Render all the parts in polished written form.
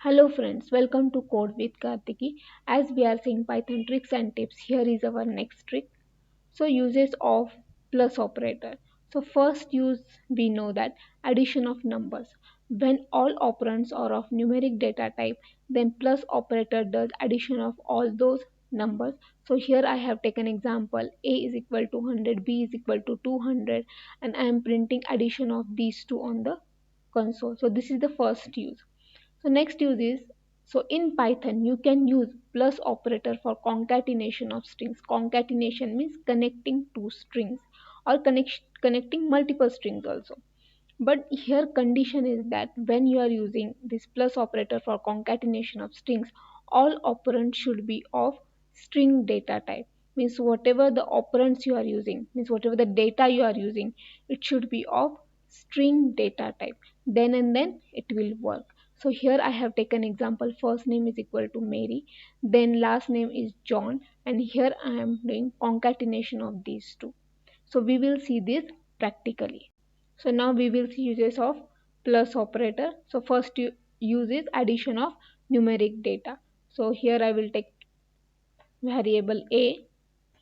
Hello friends, welcome to Code with Kartiki. As we are seeing Python tricks and tips, here is our next trick. So uses of plus operator. So first use, we know that addition of numbers. When all operands are of numeric data type, then plus operator does addition of all those numbers. So here I have taken example a is equal to 100, b is equal to 200, and I am printing addition of these two on the console. So this is the first use. So next use is, so in Python you can use plus operator for concatenation of strings. Concatenation means connecting two strings or connecting multiple strings also. But here condition is that when you are using this plus operator for concatenation of strings, all operands should be of string data type. Means whatever the operands you are using, means whatever the data you are using, it should be of string data type. Then and then it will work. So here I have taken example, first name is equal to Mary, then last name is John, and here I am doing concatenation of these two. So we will see this practically. So now we will see uses of plus operator. So first use is addition of numeric data. So here I will take variable a.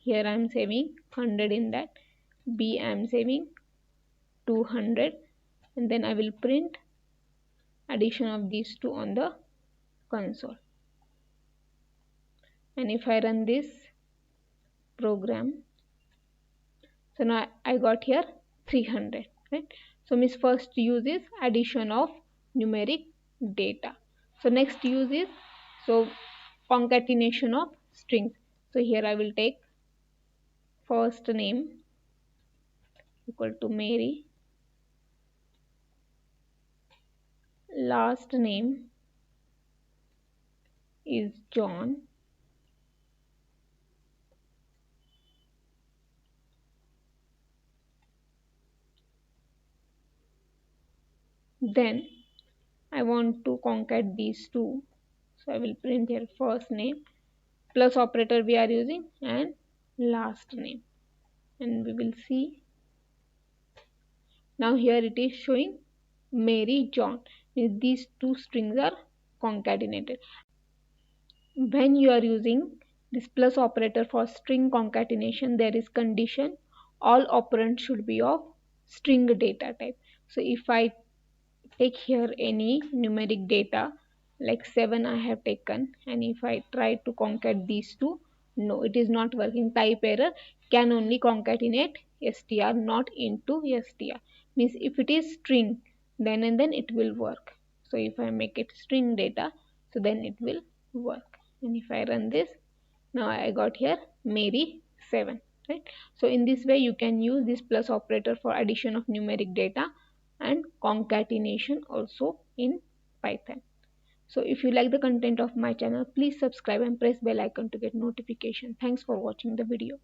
Here I am saving 100 in that. B I am saving 200, and then I will print addition of these two on the console. And if I run this program, so now I got here 300, right? So means first use is addition of numeric data. So next use is, so concatenation of strings. So here I will take first name equal to Mary, last name is John, then I want to concat these two. So I will print here first name, plus operator we are using, and last name, and we will see. Now here it is showing Mary John. These two strings are concatenated. When you are using this plus operator for string concatenation, there is condition all operands should be of string data type. So if I take here any numeric data like 7 I have taken, and if I try to concat these two, no, it is not working. Type error, can only concatenate str, not into str. Means if it is string, then and then it will work. So if I make it string data, so then it will work. And if I run this, now I got here Mary 7, right? So in this way you can use this plus operator for addition of numeric data and concatenation also in Python. So if you like the content of my channel, please subscribe and press bell icon to get notification. Thanks for watching the video.